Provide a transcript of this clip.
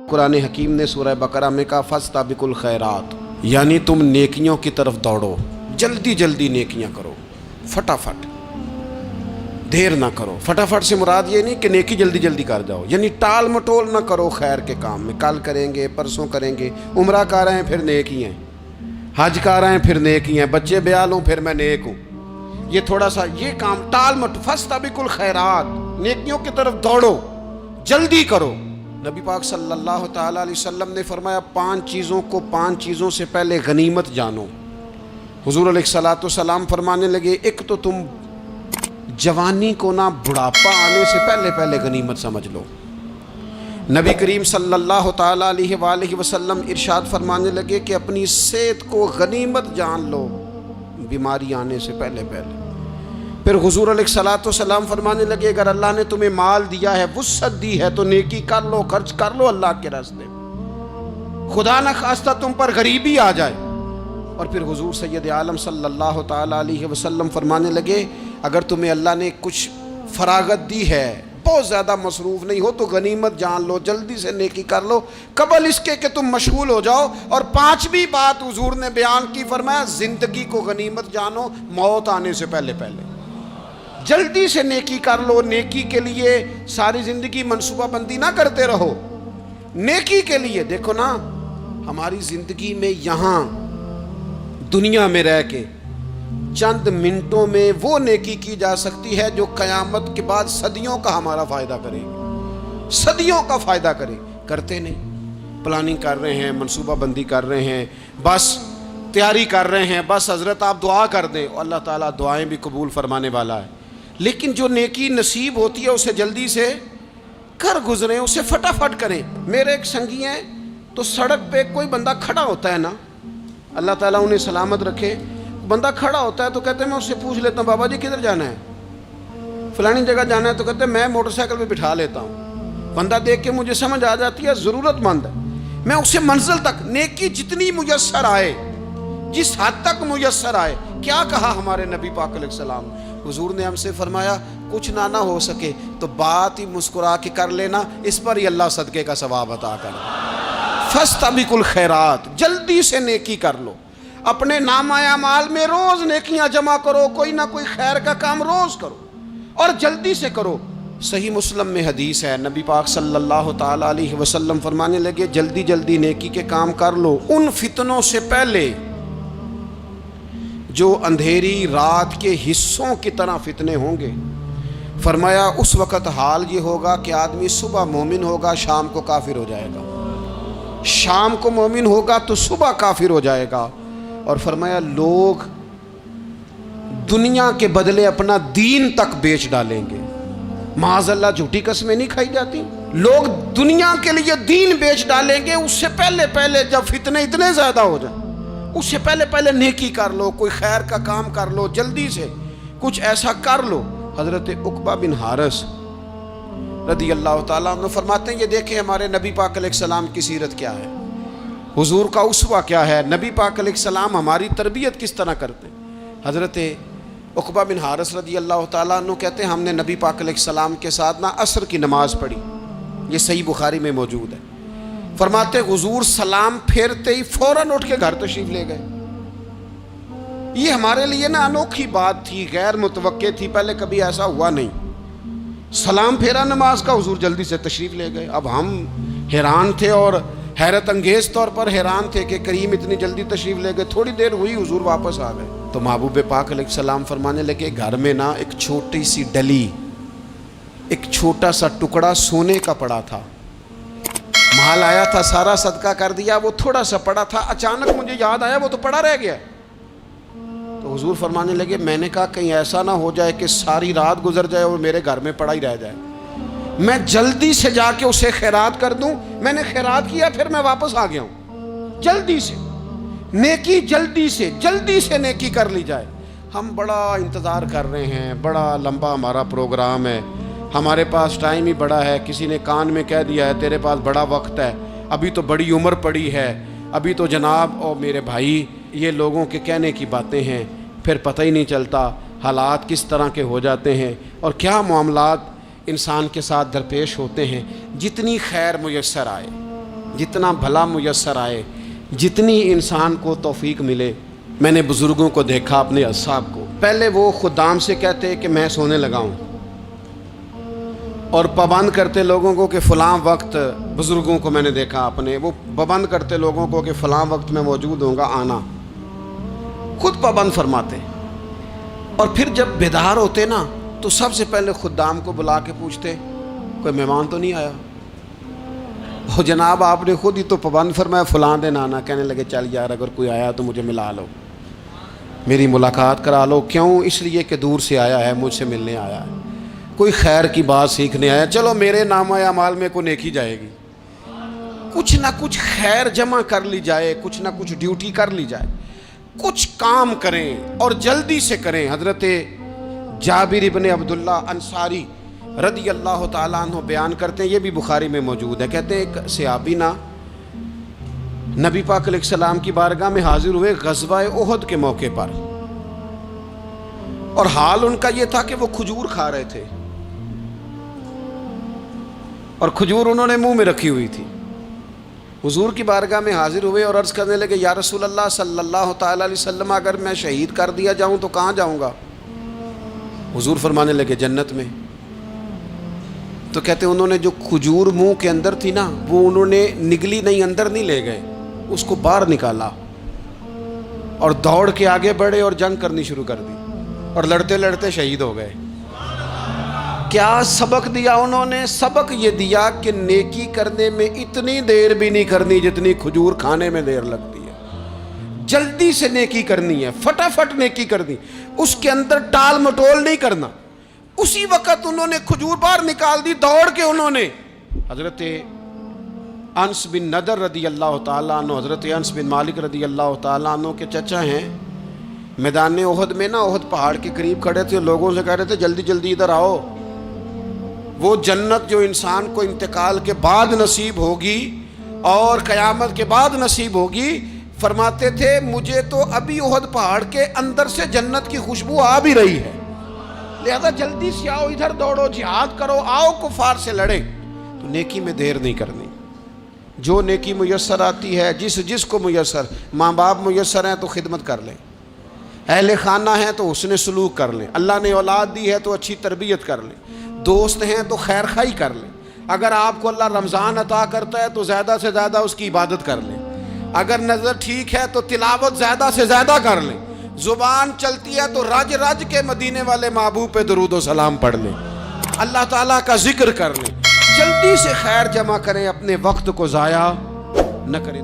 قرآن حکیم نے سورہ بقرہ میں کہا فاستبقوا الخیرات، یعنی تم نیکیوں کی طرف دوڑو، جلدی جلدی نیکیاں کرو، فٹافٹ، دیر نہ کرو۔ فٹافٹ سے مراد یہ نہیں کہ نیکی جلدی جلدی کر جاؤ، یعنی ٹال مٹول نہ کرو خیر کے کام میں، کل کریں گے پرسوں کریں گے، عمرہ کر رہے ہیں پھر نیکی ہیں، حج کر رہے ہیں پھر نیکی ہیں، بچے بیال ہوں پھر میں نیک ہوں، یہ تھوڑا سا یہ کام ٹال مٹ، فاستبقوا الخیرات، نیکیوں کی طرف دوڑو، جلدی کرو۔ نبی پاک صلی اللہ تعالیٰ علیہ وسلم نے فرمایا 5 چیزوں سے پہلے غنیمت جانو۔ حضور علیہ الصلوۃ والسلام فرمانے لگے ایک تو تم جوانی کو نہ بڑھاپا آنے سے پہلے غنیمت سمجھ لو۔ نبی کریم صلی اللہ تعالیٰ علیہ وآلہ وسلم ارشاد فرمانے لگے کہ اپنی صحت کو غنیمت جان لو بیماری آنے سے پہلے۔ پھر حضور علیہ الصلوۃ والسلام فرمانے لگے اگر اللہ نے تمہیں مال دیا ہے، وسعت دی ہے، تو نیکی کر لو، خرچ کر لو اللہ کے راستے، خدا نہ خواستہ تم پر غریبی آ جائے۔ اور پھر حضور سید عالم صلی اللہ تعالیٰ علیہ وسلم فرمانے لگے اگر تمہیں اللہ نے کچھ فراغت دی ہے، بہت زیادہ مصروف نہیں ہو، تو غنیمت جان لو، جلدی سے نیکی کر لو قبل اس کے کہ تم مشغول ہو جاؤ۔ اور 5ویں بات حضور نے بیان کی، فرمایا زندگی کو غنیمت جانو موت آنے سے پہلے۔ جلدی سے نیکی کر لو، نیکی کے لیے ساری زندگی منصوبہ بندی نہ کرتے رہو، نیکی کے لیے دیکھو نا، ہماری زندگی میں یہاں دنیا میں رہ کے چند منٹوں میں وہ نیکی کی جا سکتی ہے جو قیامت کے بعد صدیوں کا ہمارا فائدہ کرے گی، صدیوں کا فائدہ کرتے نہیں، پلاننگ کر رہے ہیں، منصوبہ بندی کر رہے ہیں، بس تیاری کر رہے ہیں، بس حضرت آپ دعا کر دیں، اللہ تعالیٰ دعائیں بھی قبول فرمانے والا ہے، لیکن جو نیکی نصیب ہوتی ہے اسے جلدی سے کر گزریں، اسے فٹافٹ کریں۔ میرے ایک سنگی ہیں تو سڑک پہ کوئی بندہ کھڑا ہوتا ہے نا، اللہ تعالیٰ انہیں سلامت رکھے، بندہ کھڑا ہوتا ہے تو کہتے ہیں میں اس سے پوچھ لیتا ہوں بابا جی کدھر جانا ہے، فلانی جگہ جانا ہے، تو کہتے ہیں میں موٹر سائیکل پہ بٹھا لیتا ہوں، بندہ دیکھ کے مجھے سمجھ آ جاتی ہے ضرورت مند ہے، میں اسے منزل تک نیکی جتنی میسر آئے، جس حد تک میسر آئے۔ کیا کہا ہمارے نبی پاک علیہ السلام، حضور نے ہم سے فرمایا کچھ نہ ہو سکے تو بات ہی مسکرا کے کر لینا، اس پر ہی اللہ صدقے کا ثواب عطا کر۔ فاستبقوا الخیرات، جلدی سے نیکی کر لو، اپنے نامہ اعمال میں روز نیکیاں جمع کرو، کوئی نہ کوئی خیر کا کام روز کرو اور جلدی سے کرو۔ صحیح مسلم میں حدیث ہے، نبی پاک صلی اللہ تعالیٰ علیہ وسلم فرمانے لگے جلدی جلدی نیکی کے کام کر لو ان فتنوں سے پہلے جو اندھیری رات کے حصوں کی طرح فتنے ہوں گے۔ فرمایا اس وقت حال یہ ہوگا کہ آدمی صبح مومن ہوگا، شام کو کافر ہو جائے گا، شام کو مومن ہوگا تو صبح کافر ہو جائے گا۔ اور فرمایا لوگ دنیا کے بدلے اپنا دین تک بیچ ڈالیں گے۔ معاذ اللہ جھوٹی قسمیں نہیں کھائی جاتی، لوگ دنیا کے لیے دین بیچ ڈالیں گے۔ اس سے پہلے جب فتنے اتنے زیادہ ہو جائیں، اس سے پہلے نیکی کر لو، کوئی خیر کا کام کر لو، جلدی سے کچھ ایسا کر لو۔ حضرت عقبہ بن حارث رضی اللہ تعالیٰ عنہ فرماتے ہیں یہ دیکھیں ہمارے نبی پاک علیہ السلام کی سیرت کیا ہے، حضور کا اسوہ کیا ہے، نبی پاک علیہ السلام ہماری تربیت کس طرح کرتے ہیں۔ حضرت عقبہ بن حارث رضی اللہ تعالیٰ عنہ کہتے ہیں ہم نے نبی پاک علیہ السلام کے ساتھ نہ عصر کی نماز پڑھی، یہ صحیح بخاری میں موجود ہے۔ فرماتے حضور سلام پھیرتے ہی فوراً اٹھ کے گھر تشریف لے گئے۔ یہ ہمارے لیے نا انوکھی بات تھی، غیر متوقع تھی، پہلے کبھی ایسا ہوا نہیں۔ سلام پھیرا نماز کا، حضور جلدی سے تشریف لے گئے۔ اب ہم حیران تھے اور حیرت انگیز طور پر حیران تھے کہ کریم اتنی جلدی تشریف لے گئے، تھوڑی دیر ہوئی حضور واپس آ گئے۔ تو محبوب پاک علیہ السلام فرمانے لگے گھر میں نا ایک چھوٹی سی ڈلی، ایک چھوٹا سا ٹکڑا سونے کا پڑا تھا، مال آیا تھا سارا صدقہ کر دیا، وہ تھوڑا سا پڑا تھا، اچانک مجھے یاد آیا وہ تو پڑا رہ گیا۔ تو حضور فرمانے لگے میں نے کہا کہیں ایسا نہ ہو جائے کہ ساری رات گزر جائے اور میرے گھر میں پڑا ہی رہ جائے، میں جلدی سے جا کے اسے خیرات کر دوں۔ میں نے خیرات کیا پھر میں واپس آ گیا ہوں۔ جلدی سے نیکی، جلدی سے نیکی کر لی جائے۔ ہم بڑا انتظار کر رہے ہیں، بڑا لمبا ہمارا پروگرام ہے، ہمارے پاس ٹائم ہی بڑا ہے، کسی نے کان میں کہہ دیا ہے تیرے پاس بڑا وقت ہے، ابھی تو بڑی عمر پڑی ہے، ابھی تو جناب اور میرے بھائی یہ لوگوں کے کہنے کی باتیں ہیں، پھر پتہ ہی نہیں چلتا حالات کس طرح کے ہو جاتے ہیں اور کیا معاملات انسان کے ساتھ درپیش ہوتے ہیں۔ جتنی خیر میسر آئے جتنا بھلا میسر آئے، جتنی انسان کو توفیق ملے. میں نے بزرگوں کو دیکھا اپنے اصحاب کو، پہلے وہ خدام سے کہتے کہ میں سونے لگا ہوں، اور پابند کرتے لوگوں کو کہ فلاں وقت، بزرگوں کو میں نے دیکھا اپنے، وہ پابند کرتے لوگوں کو کہ فلاں وقت میں موجود ہوں گا، آنا. خود پابند فرماتے. اور پھر جب بیدار ہوتے نا تو سب سے پہلے خدام کو بلا کے پوچھتے کوئی مہمان تو نہیں آیا. اور جناب آپ نے خود ہی تو پابند فرمایا فلاں دن آنا. کہنے لگے چل یار اگر کوئی آیا تو مجھے ملا لو، میری ملاقات کرا لو. کیوں؟ اس لیے کہ دور سے آیا ہے، مجھ سے ملنے آیا ہے، کوئی خیر کی بات سیکھنے آیا. چلو میرے نامہ اعمال میں کوئی نیکی جائے گی، کچھ نہ کچھ خیر جمع کر لی جائے، کچھ نہ کچھ ڈیوٹی کر لی جائے، کچھ کام کریں اور جلدی سے کریں. حضرت جابر ابن عبداللہ انصاری رضی اللہ تعالیٰ عنہ بیان کرتے ہیں، یہ بھی بخاری میں موجود ہے. کہتے ہیں ایک صحابی نا نبی پاک علیہ السلام کی بارگاہ میں حاضر ہوئے غزوہ احد کے موقع پر، اور حال ان کا یہ تھا کہ وہ کھجور کھا رہے تھے، اور کھجور انہوں نے منہ میں رکھی ہوئی تھی. حضور کی بارگاہ میں حاضر ہوئے اور عرض کرنے لگے یا رسول اللہ صلی اللہ تعالیٰ علیہ وسلم اگر میں شہید کر دیا جاؤں تو کہاں جاؤں گا؟ حضور فرمانے لگے جنت میں. تو کہتے انہوں نے جو کھجور منہ کے اندر تھی نا وہ انہوں نے نگلی نہیں، اندر نہیں لے گئے، اس کو باہر نکالا اور دوڑ کے آگے بڑھے اور جنگ کرنی شروع کر دی، اور لڑتے لڑتے شہید ہو گئے. کیا سبق دیا انہوں نے؟ سبق یہ دیا کہ نیکی کرنے میں اتنی دیر بھی نہیں کرنی جتنی کھجور کھانے میں دیر لگتی ہے. جلدی سے نیکی کرنی ہے، فٹافٹ نیکی کرنی، اس کے اندر ٹال مٹول نہیں کرنا. اسی وقت انہوں نے کھجور باہر نکال دی، دوڑ کے انہوں نے. حضرت انس بن نضر رضی اللہ تعالیٰ عنہ، حضرت انس بن مالک رضی اللہ تعالیٰ عنہ کے چچا ہیں، میدان احد میں نا، احد پہاڑ کے قریب کھڑے تھے، لوگوں سے کہہ رہے تھے جلدی جلدی ادھر آؤ. وہ جنت جو انسان کو انتقال کے بعد نصیب ہوگی اور قیامت کے بعد نصیب ہوگی، فرماتے تھے مجھے تو ابھی احد پہاڑ کے اندر سے جنت کی خوشبو آ بھی رہی ہے، لہذا جلدی سے آؤ، ادھر دوڑو، جہاد کرو، آؤ کفار سے لڑیں. تو نیکی میں دیر نہیں کرنی. جو نیکی میسر آتی ہے، جس کو میسر، ماں باپ میسر ہیں تو خدمت کر لیں، اہل خانہ ہیں تو حسن سلوک کر لیں، اللہ نے اولاد دی ہے تو اچھی تربیت کر لیں، دوست ہیں تو خیر خائی کر لیں. اگر آپ کو اللہ رمضان عطا کرتا ہے تو زیادہ سے زیادہ اس کی عبادت کر لیں. اگر نظر ٹھیک ہے تو تلاوت زیادہ سے زیادہ کر لیں. زبان چلتی ہے تو رج رج کے مدینے والے محبوب پہ درود و سلام پڑھ لیں، اللہ تعالیٰ کا ذکر کر لیں. جلدی سے خیر جمع کریں، اپنے وقت کو ضائع نہ کریں.